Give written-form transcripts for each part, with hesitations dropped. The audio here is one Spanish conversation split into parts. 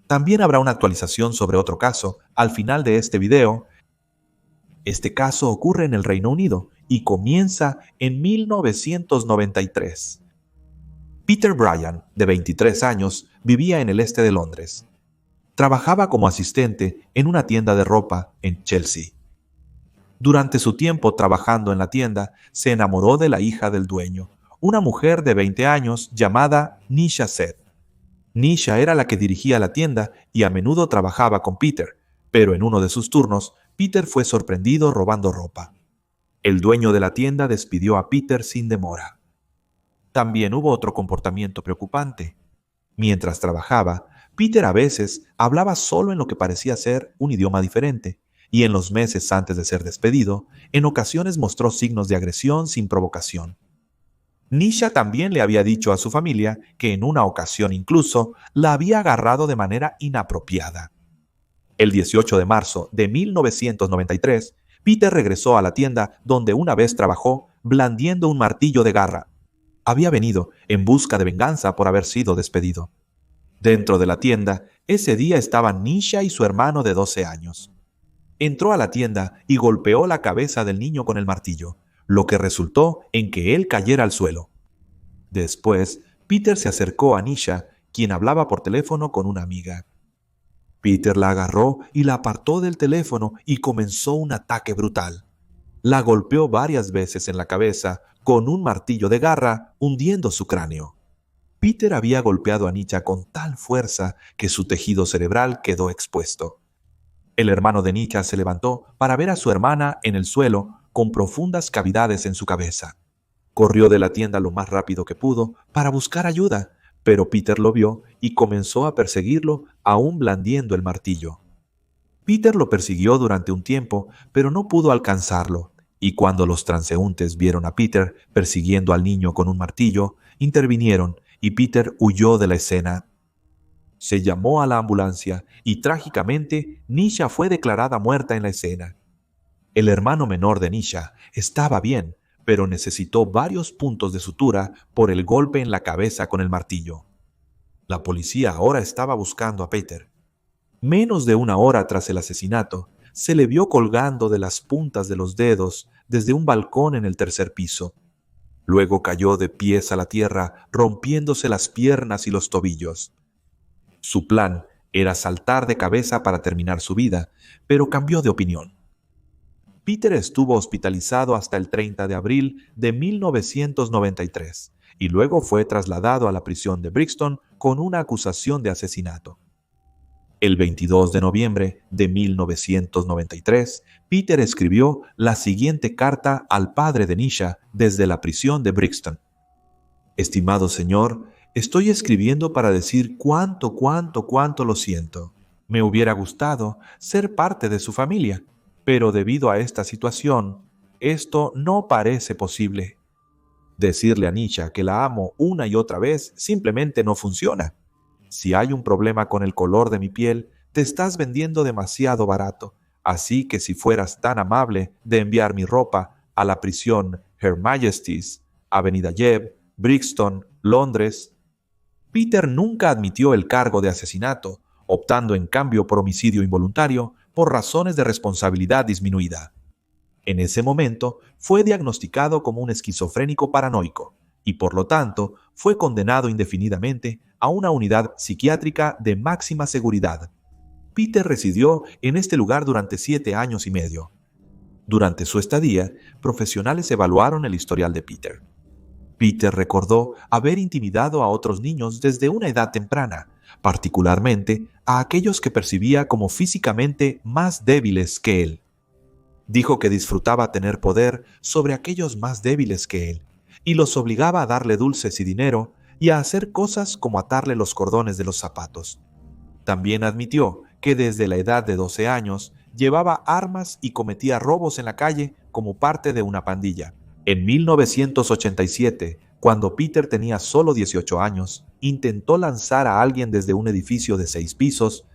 También habrá una actualización sobre otro caso al final de este video. Este caso ocurre en el Reino Unido y comienza en 1993. Peter Bryan, de 23 años, vivía en el este de Londres. Trabajaba como asistente en una tienda de ropa en Chelsea. Durante su tiempo trabajando en la tienda, se enamoró de la hija del dueño, una mujer de 20 años llamada Nisha Seth. Nisha era la que dirigía la tienda y a menudo trabajaba con Peter, pero en uno de sus turnos, Peter fue sorprendido robando ropa. El dueño de la tienda despidió a Peter sin demora. También hubo otro comportamiento preocupante. Mientras trabajaba, Peter a veces hablaba solo en lo que parecía ser un idioma diferente, y en los meses antes de ser despedido, en ocasiones mostró signos de agresión sin provocación. Nisha también le había dicho a su familia que en una ocasión incluso la había agarrado de manera inapropiada. El 18 de marzo de 1993, Peter regresó a la tienda donde una vez trabajó blandiendo un martillo de garra. Había venido en busca de venganza por haber sido despedido. Dentro de la tienda, ese día estaban Nisha y su hermano de 12 años. Entró a la tienda y golpeó la cabeza del niño con el martillo, lo que resultó en que él cayera al suelo. Después, Peter se acercó a Nisha, quien hablaba por teléfono con una amiga. Peter la agarró y la apartó del teléfono y comenzó un ataque brutal. La golpeó varias veces en la cabeza con un martillo de garra, hundiendo su cráneo. Peter había golpeado a Nisha con tal fuerza que su tejido cerebral quedó expuesto. El hermano de Nisha se levantó para ver a su hermana en el suelo con profundas cavidades en su cabeza. Corrió de la tienda lo más rápido que pudo para buscar ayuda, pero Peter lo vio y comenzó a perseguirlo, aún blandiendo el martillo. Peter lo persiguió durante un tiempo, pero no pudo alcanzarlo, y cuando los transeúntes vieron a Peter persiguiendo al niño con un martillo, intervinieron y Peter huyó de la escena. Se llamó a la ambulancia y trágicamente Nisha fue declarada muerta en la escena. El hermano menor de Nisha estaba bien, pero necesitó varios puntos de sutura por el golpe en la cabeza con el martillo. La policía ahora estaba buscando a Peter. Menos de una hora tras el asesinato, se le vio colgando de las puntas de los dedos desde un balcón en el tercer piso. Luego cayó de pies a la tierra, rompiéndose las piernas y los tobillos. Su plan era saltar de cabeza para terminar su vida, pero cambió de opinión. Peter estuvo hospitalizado hasta el 30 de abril de 1993 y luego fue trasladado a la prisión de Brixton con una acusación de asesinato. El 22 de noviembre de 1993, Peter escribió la siguiente carta al padre de Nisha desde la prisión de Brixton. Estimado señor, estoy escribiendo para decir cuánto lo siento. Me hubiera gustado ser parte de su familia, pero debido a esta situación, esto no parece posible. Decirle a Nisha que la amo una y otra vez simplemente no funciona. Si hay un problema con el color de mi piel, te estás vendiendo demasiado barato, así que si fueras tan amable de enviar mi ropa a la prisión Her Majesty's, Avenida Jebb, Brixton, Londres. Peter nunca admitió el cargo de asesinato, optando en cambio por homicidio involuntario por razones de responsabilidad disminuida. En ese momento fue diagnosticado como un esquizofrénico paranoico y por lo tanto fue condenado indefinidamente a una unidad psiquiátrica de máxima seguridad. Peter residió en este lugar durante 7 años y medio. Durante su estadía, profesionales evaluaron el historial de Peter. Peter recordó haber intimidado a otros niños desde una edad temprana, particularmente a aquellos que percibía como físicamente más débiles que él. Dijo que disfrutaba tener poder sobre aquellos más débiles que él, y los obligaba a darle dulces y dinero y a hacer cosas como atarle los cordones de los zapatos. También admitió que desde la edad de 12 años llevaba armas y cometía robos en la calle como parte de una pandilla. En 1987, cuando Peter tenía solo 18 años, intentó lanzar a alguien desde un edificio de 6 pisos.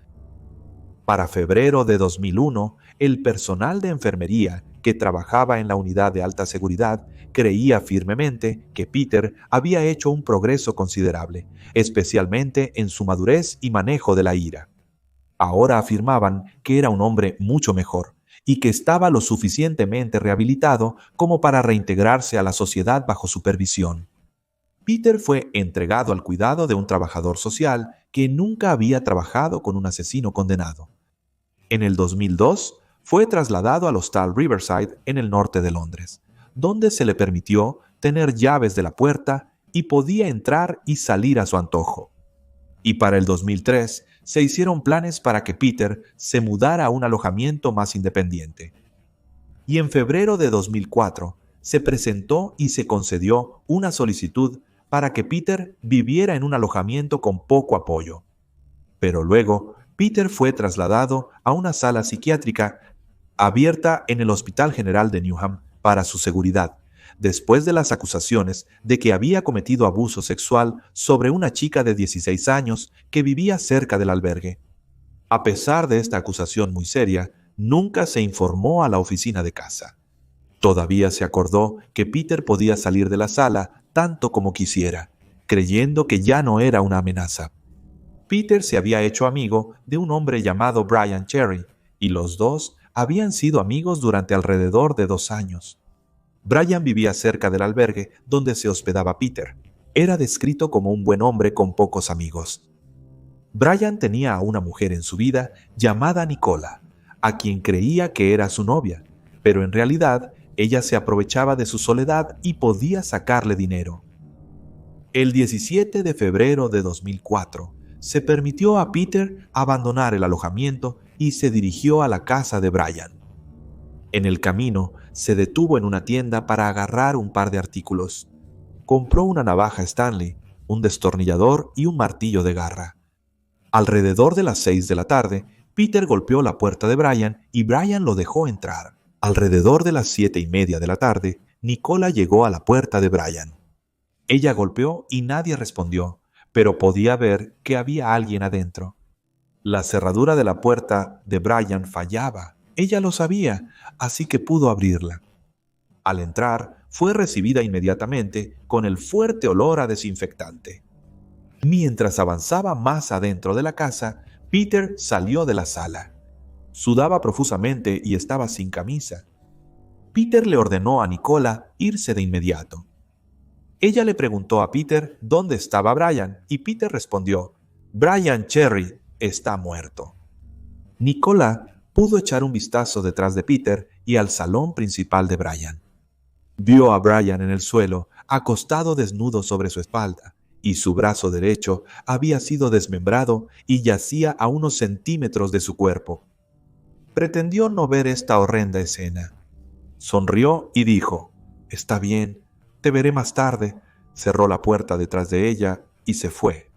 Para febrero de 2001, el personal de enfermería que trabajaba en la unidad de alta seguridad creía firmemente que Peter había hecho un progreso considerable, especialmente en su madurez y manejo de la ira. Ahora afirmaban que era un hombre mucho mejor y que estaba lo suficientemente rehabilitado como para reintegrarse a la sociedad bajo supervisión. Peter fue entregado al cuidado de un trabajador social que nunca había trabajado con un asesino condenado. En el 2002 fue trasladado al hostal Riverside en el norte de Londres, donde se le permitió tener llaves de la puerta y podía entrar y salir a su antojo. Y para el 2003 se hicieron planes para que Peter se mudara a un alojamiento más independiente. Y en febrero de 2004 se presentó y se concedió una solicitud para que Peter viviera en un alojamiento con poco apoyo. Pero luego, Peter fue trasladado a una sala psiquiátrica abierta en el Hospital General de Newham para su seguridad, después de las acusaciones de que había cometido abuso sexual sobre una chica de 16 años que vivía cerca del albergue. A pesar de esta acusación muy seria, nunca se informó a la oficina de casa. Todavía se acordó que Peter podía salir de la sala tanto como quisiera, creyendo que ya no era una amenaza. Peter se había hecho amigo de un hombre llamado Brian Cherry, y los dos habían sido amigos durante alrededor de 2 años. Brian vivía cerca del albergue donde se hospedaba Peter. Era descrito como un buen hombre con pocos amigos. Brian tenía a una mujer en su vida llamada Nicola, a quien creía que era su novia, pero en realidad ella se aprovechaba de su soledad y podía sacarle dinero. El 17 de febrero de 2004, se permitió a Peter abandonar el alojamiento y se dirigió a la casa de Brian. En el camino, se detuvo en una tienda para agarrar un par de artículos. Compró una navaja Stanley, un destornillador y un martillo de garra. Alrededor de las 6 de la tarde, Peter golpeó la puerta de Brian y Brian lo dejó entrar. Alrededor de las 7:30 de la tarde, Nicola llegó a la puerta de Brian. Ella golpeó y nadie respondió, pero podía ver que había alguien adentro. La cerradura de la puerta de Brian fallaba. Ella lo sabía, así que pudo abrirla. Al entrar, fue recibida inmediatamente con el fuerte olor a desinfectante. Mientras avanzaba más adentro de la casa, Peter salió de la sala. Sudaba profusamente y estaba sin camisa. Peter le ordenó a Nicola irse de inmediato. Ella le preguntó a Peter dónde estaba Brian y Peter respondió: «Brian Cherry está muerto». Nicola pudo echar un vistazo detrás de Peter y al salón principal de Brian. Vio a Brian en el suelo, acostado desnudo sobre su espalda, y su brazo derecho había sido desmembrado y yacía a unos centímetros de su cuerpo. Pretendió no ver esta horrenda escena. Sonrió y dijo: «Está bien, te veré más tarde». Cerró la puerta detrás de ella y se fue.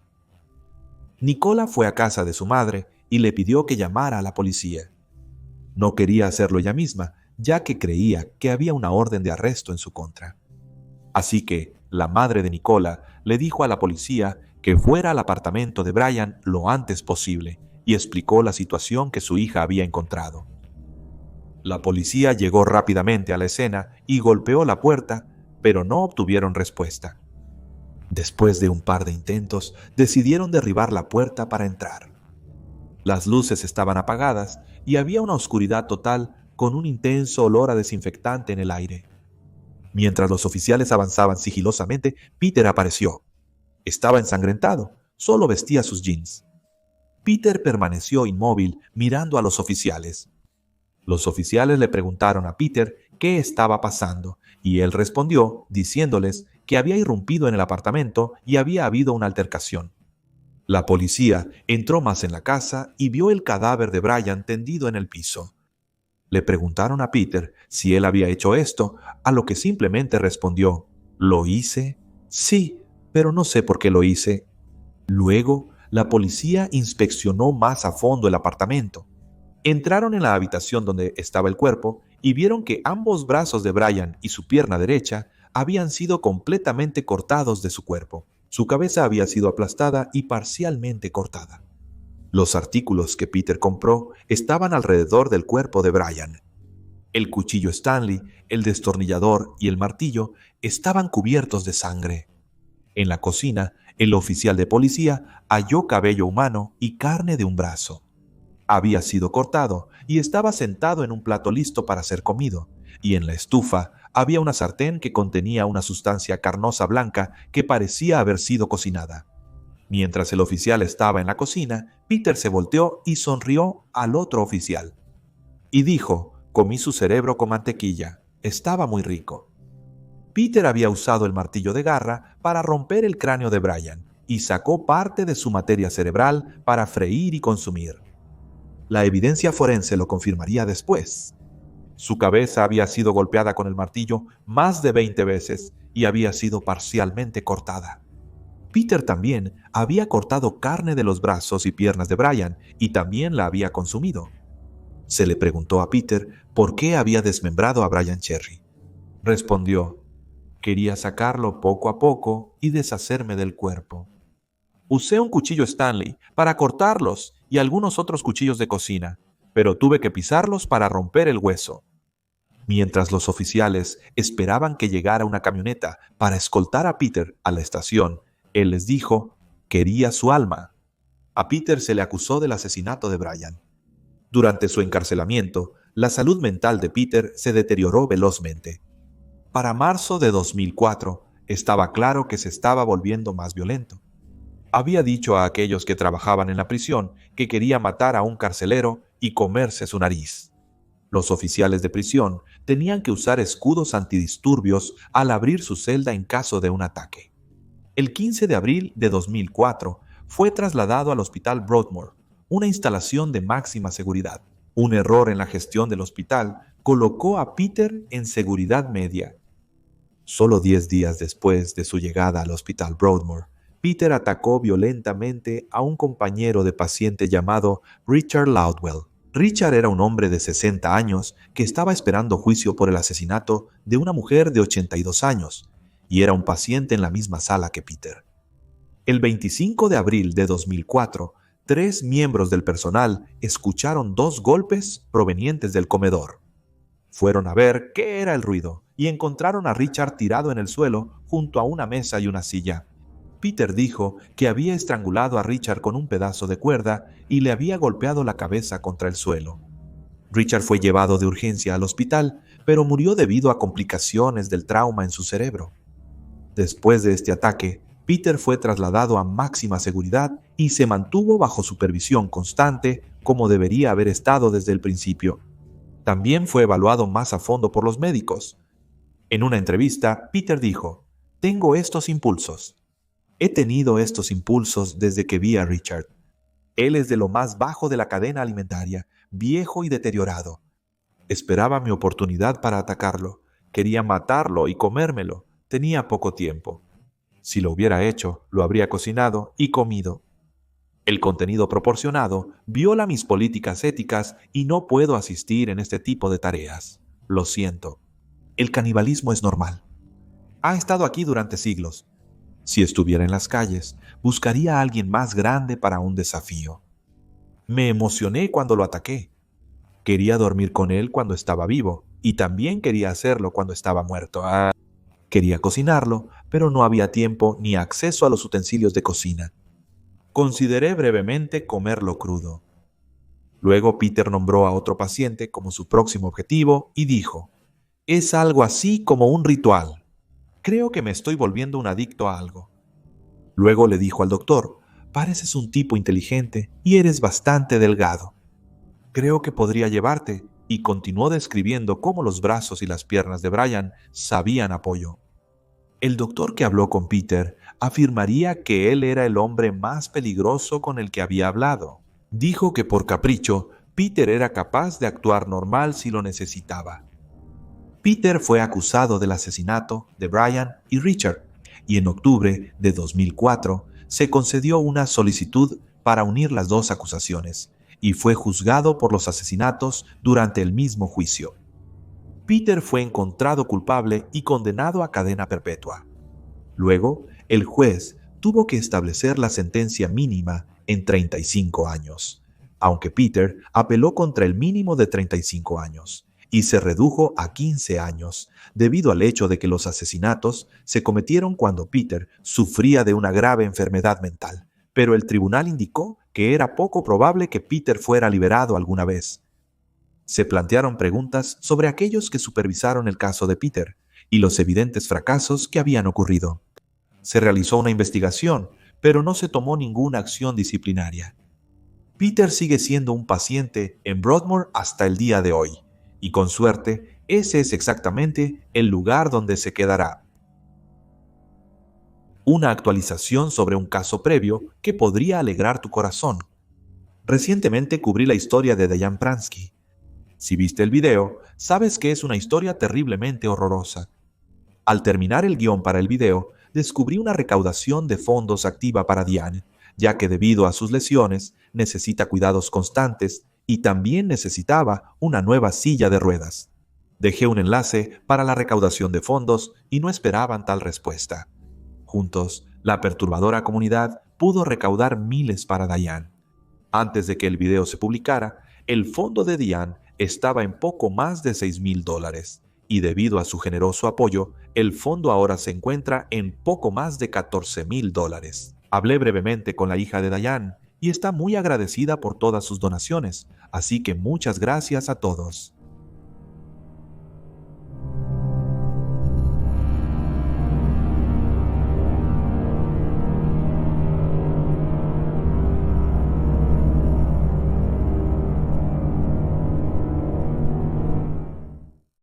Nicola fue a casa de su madre y le pidió que llamara a la policía. No quería hacerlo ella misma, ya que creía que había una orden de arresto en su contra. Así que la madre de Nicola le dijo a la policía que fuera al apartamento de Brian lo antes posible y explicó la situación que su hija había encontrado. La policía llegó rápidamente a la escena y golpeó la puerta, pero no obtuvieron respuesta. Después de un par de intentos, decidieron derribar la puerta para entrar. Las luces estaban apagadas y había una oscuridad total con un intenso olor a desinfectante en el aire. Mientras los oficiales avanzaban sigilosamente, Peter apareció. Estaba ensangrentado, solo vestía sus jeans. Peter permaneció inmóvil mirando a los oficiales. Los oficiales le preguntaron a Peter qué estaba pasando y él respondió diciéndoles que había irrumpido en el apartamento y había habido una altercación. La policía entró más en la casa y vio el cadáver de Brian tendido en el piso. Le preguntaron a Peter si él había hecho esto, a lo que simplemente respondió: «¿Lo hice? Sí, pero no sé por qué lo hice». Luego, la policía inspeccionó más a fondo el apartamento. Entraron en la habitación donde estaba el cuerpo y vieron que ambos brazos de Brian y su pierna derecha habían sido completamente cortados de su cuerpo. Su cabeza había sido aplastada y parcialmente cortada. Los artículos que Peter compró estaban alrededor del cuerpo de Brian. El cuchillo Stanley, el destornillador y el martillo estaban cubiertos de sangre. En la cocina, el oficial de policía halló cabello humano y carne de un brazo. Había sido cortado y estaba sentado en un plato listo para ser comido, y en la estufa había una sartén que contenía una sustancia carnosa blanca que parecía haber sido cocinada. Mientras el oficial estaba en la cocina, Peter se volteó y sonrió al otro oficial. Y dijo: «Comí su cerebro con mantequilla. Estaba muy rico». Peter había usado el martillo de garra para romper el cráneo de Brian y sacó parte de su materia cerebral para freír y consumir. La evidencia forense lo confirmaría después. Su cabeza había sido golpeada con el martillo más de 20 veces y había sido parcialmente cortada. Peter también había cortado carne de los brazos y piernas de Brian y también la había consumido. Se le preguntó a Peter por qué había desmembrado a Brian Cherry. Respondió: «Quería sacarlo poco a poco y deshacerme del cuerpo. Usé un cuchillo Stanley para cortarlos y algunos otros cuchillos de cocina, pero tuve que pisarlos para romper el hueso». Mientras los oficiales esperaban que llegara una camioneta para escoltar a Peter a la estación, él les dijo: «Quería su alma». A Peter se le acusó del asesinato de Brian. Durante su encarcelamiento, la salud mental de Peter se deterioró velozmente. Para marzo de 2004, estaba claro que se estaba volviendo más violento. Había dicho a aquellos que trabajaban en la prisión que quería matar a un carcelero y comerse su nariz. Los oficiales de prisión tenían que usar escudos antidisturbios al abrir su celda en caso de un ataque. El 15 de abril de 2004 fue trasladado al Hospital Broadmoor, una instalación de máxima seguridad. Un error en la gestión del hospital colocó a Peter en seguridad media. Solo 10 días después de su llegada al Hospital Broadmoor, Peter atacó violentamente a un compañero de paciente llamado Richard Loudwell. Richard era un hombre de 60 años que estaba esperando juicio por el asesinato de una mujer de 82 años y era un paciente en la misma sala que Peter. El 25 de abril de 2004, 3 miembros del personal escucharon 2 golpes provenientes del comedor. Fueron a ver qué era el ruido y encontraron a Richard tirado en el suelo junto a una mesa y una silla. Peter dijo que había estrangulado a Richard con un pedazo de cuerda y le había golpeado la cabeza contra el suelo. Richard fue llevado de urgencia al hospital, pero murió debido a complicaciones del trauma en su cerebro. Después de este ataque, Peter fue trasladado a máxima seguridad y se mantuvo bajo supervisión constante como debería haber estado desde el principio. También fue evaluado más a fondo por los médicos. En una entrevista, Peter dijo: «Tengo estos impulsos. He tenido estos impulsos desde que vi a Richard. Él es de lo más bajo de la cadena alimentaria, viejo y deteriorado. Esperaba mi oportunidad para atacarlo. Quería matarlo y comérmelo. Tenía poco tiempo. Si lo hubiera hecho, lo habría cocinado y comido. El contenido proporcionado viola mis políticas éticas y no puedo asistir en este tipo de tareas. Lo siento. El canibalismo es normal. Ha estado aquí durante siglos. Si estuviera en las calles, buscaría a alguien más grande para un desafío. Me emocioné cuando lo ataqué. Quería dormir con él cuando estaba vivo y también quería hacerlo cuando estaba muerto. Quería cocinarlo, pero no había tiempo ni acceso a los utensilios de cocina. Consideré brevemente comerlo crudo». Luego Peter nombró a otro paciente como su próximo objetivo y dijo: «Es algo así como un ritual. Creo que me estoy volviendo un adicto a algo». Luego le dijo al doctor: «Pareces un tipo inteligente y eres bastante delgado. Creo que podría llevarte», y continuó describiendo cómo los brazos y las piernas de Brian sabían apoyo. El doctor que habló con Peter afirmaría que él era el hombre más peligroso con el que había hablado. Dijo que por capricho, Peter era capaz de actuar normal si lo necesitaba. Peter fue acusado del asesinato de Brian y Richard, y en octubre de 2004 se concedió una solicitud para unir las 2 acusaciones, y fue juzgado por los asesinatos durante el mismo juicio. Peter fue encontrado culpable y condenado a cadena perpetua. Luego, el juez tuvo que establecer la sentencia mínima en 35 años, aunque Peter apeló contra el mínimo de 35 años, y se redujo a 15 años, debido al hecho de que los asesinatos se cometieron cuando Peter sufría de una grave enfermedad mental, pero el tribunal indicó que era poco probable que Peter fuera liberado alguna vez. Se plantearon preguntas sobre aquellos que supervisaron el caso de Peter y los evidentes fracasos que habían ocurrido. Se realizó una investigación, pero no se tomó ninguna acción disciplinaria. Peter sigue siendo un paciente en Broadmoor hasta el día de hoy, y con suerte, ese es exactamente el lugar donde se quedará. Una actualización sobre un caso previo que podría alegrar tu corazón. Recientemente cubrí la historia de Diane Pransky. Si viste el video, sabes que es una historia terriblemente horrorosa. Al terminar el guión para el video, descubrí una recaudación de fondos activa para Diane, ya que debido a sus lesiones necesita cuidados constantes y también necesitaba una nueva silla de ruedas. Dejé un enlace para la recaudación de fondos y no esperaban tal respuesta. Juntos, la perturbadora comunidad pudo recaudar miles para Diane. Antes de que el video se publicara, el fondo de Diane estaba en poco más de $6,000 y debido a su generoso apoyo, el fondo ahora se encuentra en poco más de $14,000. Hablé brevemente con la hija de Diane y está muy agradecida por todas sus donaciones, así que muchas gracias a todos.